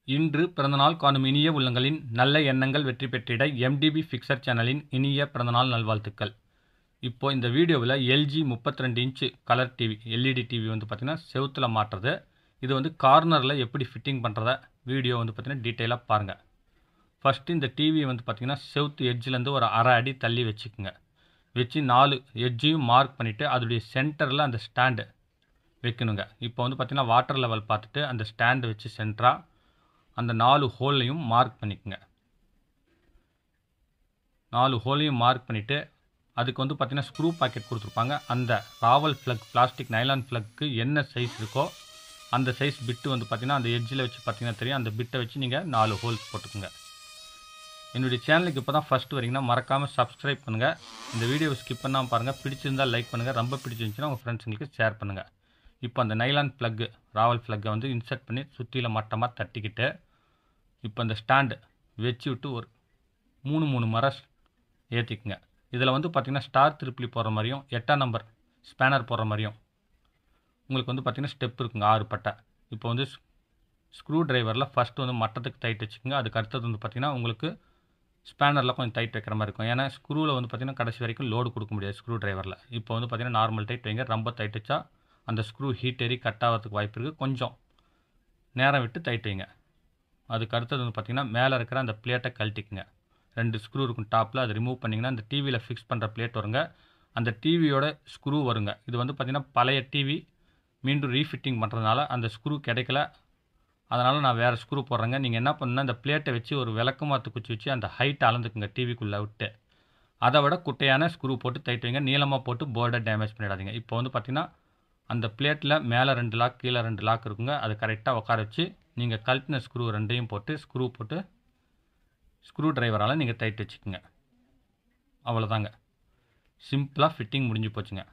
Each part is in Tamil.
இன்று பிறந்தநாள் காணும் இனிய உள்ளங்களின் நல்ல எண்ணங்கள் வெற்றி பெற்றிட MDBfixer சேனலின் இனிய பிறந்தநாள் நல்வாழ்த்துக்கள். இப்போ இந்த வீடியோவில் LG 32 inch colour TV LED TV வந்து பார்த்தீங்கன்னா செவுத்துல மாட்டுறது. இது வந்து கார்னரில் எப்படி ஃபிட்டிங் பண்ணுறத வீடியோ வந்து பார்த்தீங்கன்னா டீட்டெயிலாக பாருங்கள். ஃபஸ்ட்டு இந்த டிவியை வந்து பார்த்தீங்கன்னா செவுத்து எட்ஜிலேருந்து ஒரு அரை அடி தள்ளி வச்சுக்கோங்க. வச்சு 4 எட்ஜையும் மார்க் பண்ணிவிட்டு அதோடைய சென்டரில் அந்த ஸ்டாண்டு வைக்கணுங்க. இப்போ வந்து பார்த்தீங்கன்னா வாட்டர் லெவல் பார்த்துட்டு அந்த ஸ்டாண்டு வச்சு சென்டராக அந்த 4 ஹோல்லையும் மார்க் பண்ணிக்கோங்க. 4 ஹோல்லையும் மார்க் பண்ணிவிட்டு அதுக்கு வந்து பார்த்தீங்கன்னா ஸ்க்ரூ பாக்கெட் கொடுத்துருப்பாங்க. அந்த rawl plug plastic nylon plug என்ன சைஸ் இருக்கோ அந்த சைஸ் பிட்டு வந்து பார்த்தீங்கன்னா அந்த எட்ஜில் வச்சு பார்த்தீங்கன்னா தெரியும். அந்த பிட்டை வச்சு நீங்கள் 4 ஹோல்ஸ் போட்டுக்கோங்க. என்னுடைய சேனலுக்கு இப்போ தான் ஃபஸ்ட்டு வரீங்கன்னா மறக்காமல் சப்ஸ்கிரைப் பண்ணுங்கள். இந்த வீடியோவை ஸ்கிப் பண்ணாமல் பாருங்கள். பிடிச்சிருந்தால் லைக் பண்ணுங்கள். ரொம்ப பிடிச்சிருந்துச்சுன்னா உங்கள் ஃப்ரெண்ட்ஸுங்களுக்கு ஷேர் பண்ணுங்கள். இப்போ அந்த நைலான் ஃப்ளக்கு ராவல் ஃப்ளக்கை வந்து இன்சர்ட் பண்ணி சுற்றியில் மட்டமாக தட்டிக்கிட்டு இப்போ அந்த ஸ்டாண்டு வச்சு விட்டு ஒரு 3 முறை ஏற்றிக்குங்க. இதில் வந்து பார்த்திங்கன்னா ஸ்டார் திருப்பி போடுற மாதிரியும் 8ஆம் நம்பர் ஸ்பேனர் போடுற மாதிரியும் உங்களுக்கு வந்து பார்த்திங்கன்னா ஸ்டெப் இருக்குங்க 6 பட்டை. இப்போ வந்து ஸ்க்ரூ டிரைவரில் ஃபஸ்ட்டு வந்து மட்டத்துக்கு டைட் வச்சுக்கோங்க. அதுக்கு அடுத்தது வந்து பார்த்திங்கன்னா உங்களுக்கு ஸ்பேனரில் கொஞ்சம் டைட் வைக்கிற மாதிரி இருக்கும். ஏன்னா ஸ்க்ரூவில் வந்து பார்த்திங்கன்னா கடைசி வரைக்கும் லோடு கொடுக்க முடியாது ஸ்க்ரூ டிரைவரில். இப்போ வந்து பார்த்திங்கன்னா நார்மல் டைட் வைங்க. ரொம்ப டைட் வச்சா அந்த ஸ்க்ரூ ஹீட் ஏறி கட் ஆகிறதுக்கு வாய்ப்பு இருக்குது. கொஞ்சம் நேரம் விட்டு டைட் வைங்க. அதுக்கு அடுத்தது வந்து பார்த்திங்கன்னா மேலே இருக்கிற அந்த பிளேட்டை கழட்டிக்குங்க. 2 ஸ்க்ரூ இருக்கும் டாப்பில். அதை ரிமூவ் பண்ணிங்கன்னா அந்த டிவியில் ஃபிக்ஸ் பண்ணுற பிளேட் வருங்க. அந்த டிவியோட ஸ்க்ரூ வருங்க. இது வந்து பார்த்திங்கன்னா பழைய டிவி மீண்டும் ரீஃபிட்டிங் பண்ணுறதுனால அந்த ஸ்க்ரூ கிடைக்கல. அதனால் நான் வேறு ஸ்க்ரூ போடுறேங்க. நீங்கள் என்ன பண்ணுன்னா அந்த பிளேட்டை வச்சு ஒரு விளக்கமாத்து குச்சி வச்சு அந்த ஹைட் அளந்துக்குங்க டிவிக்குள்ளே விட்டு. அதை விட குட்டையான ஸ்க்ரூ போட்டு டைட் வைங்க. நீளமாக போட்டு போர்டை டேமேஜ் பண்ணிடாதீங்க. இப்போ வந்து பார்த்திங்கன்னா அந்த பிளேட்டில் மேலே 2 லாக் கீழே 2 லாக் இருக்குங்க. அது கரெக்டாக உட்கார வச்சு நீங்கள் கழட்டின ஸ்க்ரூ 2ஐயும் போட்டு ஸ்க்ரூ டிரைவரால் நீங்கள் டைட் வச்சுக்கோங்க. அவ்வளோதாங்க, சிம்பிளாக ஃபிட்டிங் முடிஞ்சு போச்சுங்க.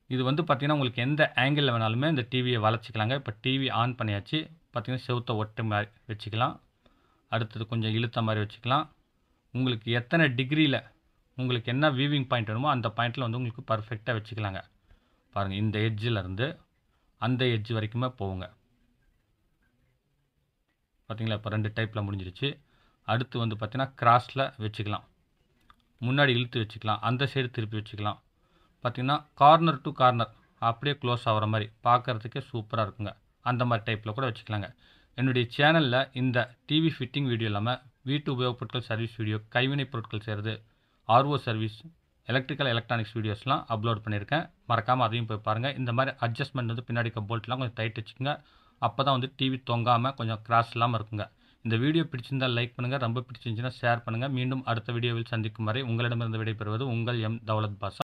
இது வந்து பார்த்திங்கன்னா உங்களுக்கு எந்த ஆங்கிளில் வேணாலுமே இந்த டிவியை வளைச்சிக்கலாங்க. இப்போ டிவி ஆன் பண்ணியாச்சு. பார்த்திங்கன்னா செவுத்தை ஒட்ட மாதிரி வச்சுக்கலாம். அடுத்தது கொஞ்சம் இழுத்த மாதிரி வச்சுக்கலாம். உங்களுக்கு எத்தனை டிகிரியில் உங்களுக்கு என்ன வீவிங் பாயிண்ட் வேணுமோ அந்த பாயிண்டில் வந்து உங்களுக்கு பர்ஃபெக்டாக வச்சுக்கலாங்க. பாருங்கள், இந்த எட்ஜிலேருந்து அந்த எட்ஜ் வரைக்குமே போகுங்க. பார்த்திங்களா, இப்போ 2 டைப்பில் முடிஞ்சிருச்சு. அடுத்து வந்து பார்த்திங்கன்னா கிராஸில் வச்சுக்கலாம். முன்னாடி இழுத்து வச்சுக்கலாம். அந்த சைடு திருப்பி வச்சுக்கலாம். பார்த்திங்கன்னா கார்னர் டு கார்னர் அப்படியே க்ளோஸ் ஆகிற மாதிரி பார்க்குறதுக்கே சூப்பராக இருக்குங்க. அந்த மாதிரி டைப்பில் கூட வச்சுக்கலாங்க. என்னுடைய சேனலில் இந்த டிவி ஃபிட்டிங் வீடியோ இல்லாமல் வீட்டு உபயோகப் பொருட்கள் சர்வீஸ் வீடியோ, கைவினைப் பொருட்கள் செய்கிறது, RO சர்வீஸ், எலக்ட்ரிக்கல் எலக்ட்ரானிக்ஸ் வீடியோஸ்லாம் அப்லோட் பண்ணியிருக்கேன். மறக்காமல் அதையும் போய் பாருங்கள். இந்த மாதிரி அட்ஜஸ்ட்மெண்ட் வந்து பின்னாடி இருக்க போல்ட்லாம் கொஞ்சம் டைட் வச்சுக்கோங்க. அப்போ தான் வந்து டிவி தொங்காமல் கொஞ்சம் கிராஸ் இல்லாமல் இருக்குங்க. இந்த வீடியோ பிடிச்சிருந்தால் லைக் பண்ணுங்கள். ரொம்ப பிடிச்சிருந்துச்சுன்னா ஷேர் பண்ணுங்கள். மீண்டும் அடுத்த வீடியோவில் சந்திக்கும் வரை உங்களிடமிருந்து விடைபெறுவது உங்கள் M. தௌலத் பாஷா.